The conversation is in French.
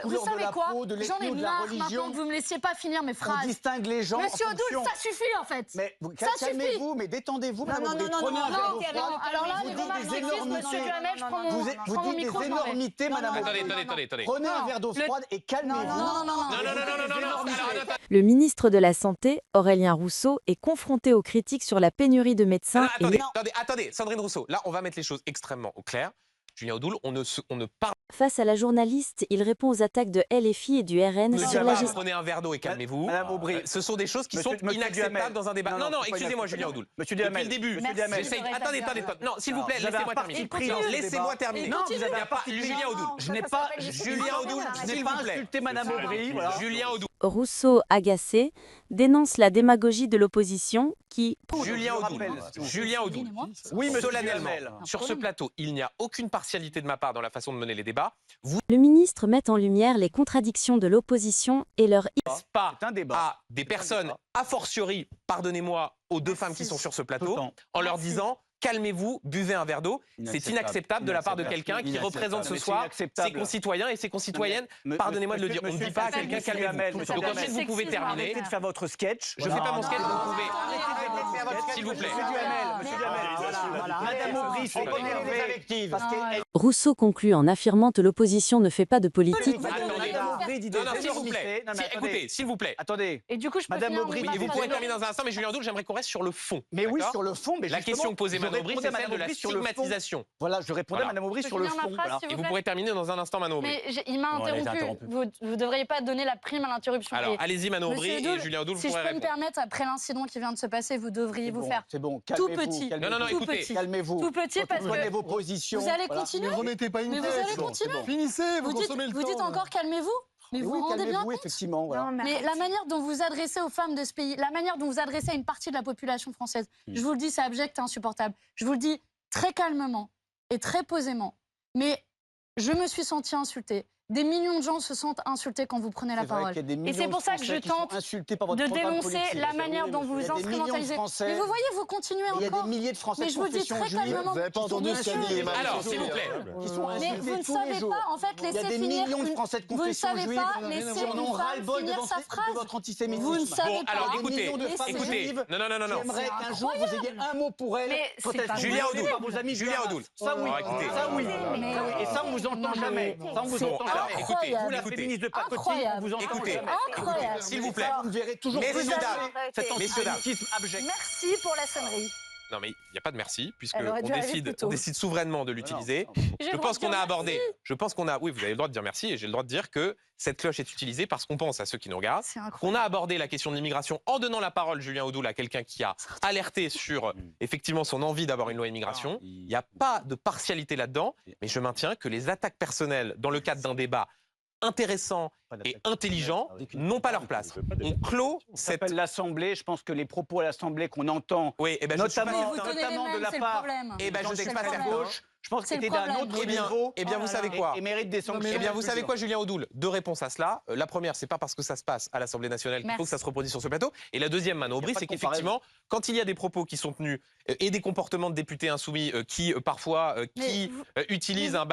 Vous savez quoi? J'en ai marre maintenant que vous me laissiez pas finir mes phrases. On distingue les gens. Monsieur Odoul, ça suffit en fait. Mais ça suffit. calmez-vous, mais détendez-vous. Non, alors là, les remarques sexistes, monsieur Duhamel, je prends mon micro. Vous dites des énormités, madame. Attendez. Prenez un verre d'eau froide et calmez-vous. Non. Le ministre de la Santé, Aurélien Rousseau, est confronté aux critiques sur la pénurie de médecins. Attendez, Sandrine Rousseau. Là, on va mettre les choses extrêmement au clair. Julien Odoul, on ne parle Face à la journaliste, il répond aux attaques de LFI et du RN sur la gestion. Prenez un verre d'eau et calmez-vous. Madame Aubry, ce sont des choses qui sont inacceptables dans un débat. Non, excusez-moi, Julien Odoul. Monsieur Duhamel. Depuis le début, attendez. Non, s'il vous plaît, laissez-moi terminer. Laissez-moi terminer. Non, vous avez pas Julien Odoul. Je n'ai pas insulté Madame Aubry. Julien Odoul. Rousseau, agacé, dénonce la démagogie de l'opposition qui... Julien Odoul. Oui, solennellement, sur ce plateau, il n'y a aucune partialité de ma part dans la façon de mener les débats. Le ministre met en lumière les contradictions de l'opposition et leur... pas à des personnes, a fortiori, pardonnez-moi, aux deux femmes qui sont sur ce plateau, en leur disant... Calmez-vous, buvez un verre d'eau. C'est inacceptable de la part de quelqu'un qui représente ce soir ses concitoyens et ses concitoyennes. Pardonnez-moi de le dire. On ne dit pas à quelqu'un calmez-vous. Donc ensuite, vous pouvez terminer. Arrêtez de faire votre sketch. Je ne fais pas mon sketch, vous pouvez. S'il vous plaît. Madame Aubry, c'est énervé. Rousseau conclut en affirmant que l'opposition ne fait pas de politique. S'il vous plaît. Écoutez, s'il vous plaît. Attendez. Et du coup, je peux Madame Aubry, vous pourrez terminer dans un instant, mais Julien Odoul, j'aimerais qu'on reste sur le fond. Mais oui, sur le fond. La question que posait Madame Aubry, c'est celle de la stigmatisation. Voilà, je répondais à Madame Aubry sur le fond. Et vous pourrez terminer dans un instant, Madame Aubry. Mais il m'a interrompu. Vous ne devriez pas donner la prime à l'interruption. Alors, allez-y, Madame Aubry, et Julien Odoul, vous pourrez répondre. Si je peux me permettre, après l'incident qui vient de se passer, vous devriez vous faire tout petit. Non, écoutez. Calmez-vous. Tout petit parce que prenez vos positions. Vous allez continuer. Ne remettez pas une Mais vous allez continuer. Finissez, vous consommez le temps. Vous dites encore calmez-vous. Mais vous vous rendez bien compte? Effectivement, voilà. Mais la manière dont vous adressez aux femmes de ce pays, la manière dont vous adressez à une partie de la population française, je vous le dis, c'est abject et insupportable. Je vous le dis très calmement et très posément. Mais je me suis sentie insultée. Des millions de gens se sentent insultés quand vous prenez la parole. Et c'est pour ça que je tente de dénoncer la manière dont vous instrumentalisez. Mais vous voyez, vous continuez encore. Il y a des milliers de Français. Mais je vous dis très calmement. Vous n'avez pas entendu ce qu'a dit Emmanuel. Alors, s'il vous plaît. Mais vous ne savez pas, en fait, laisser finir. Il y a des millions de Français de confession juive qui en ont ras-le-bol de votre antisémitisme. Vous ne savez pas. Alors, écoutez. Non. J'aimerais qu'un jour vous ayez un mot pour elle. Julien Odoul. Julien Odoul. Ça oui. Ça oui. Et ça, on vous entend jamais. Ça, on vous entend jamais. Écoutez. La féministe de pacotille, vous en écoutez, s'il vous plaît. Vous ne verrez toujours plus messieurs, dames, cet antisémitisme abject. Merci pour la sonnerie. Non mais il n'y a pas de merci, puisqu'on décide souverainement de l'utiliser. Je pense qu'on a oui, vous avez le droit de dire merci, et j'ai le droit de dire que cette cloche est utilisée parce qu'on pense à ceux qui nous regardent. Qu'on a abordé la question de l'immigration en donnant la parole, Julien Odoul, à quelqu'un qui a alerté sur effectivement son envie d'avoir une loi immigration. Il n'y a pas de partialité là-dedans, mais je maintiens que les attaques personnelles dans le cadre d'un débat intéressant et intelligent n'ont pas leur place. On clôt cette... L'Assemblée, je pense que les propos à l'Assemblée qu'on entend, notamment de la part je suis pas certain. Gauche, je pense que c'était d'un autre niveau. Eh bien, vous savez quoi? Et mérite des sanctions. Eh bien, vous savez quoi, Julien Odoul? Deux réponses à cela. La première, c'est pas parce que ça se passe à l'Assemblée nationale qu'il faut que ça se reproduise sur ce plateau. Et la deuxième, Manon Aubry, c'est qu'effectivement, quand il y a des propos qui sont tenus et des comportements de députés insoumis qui, parfois, utilisent un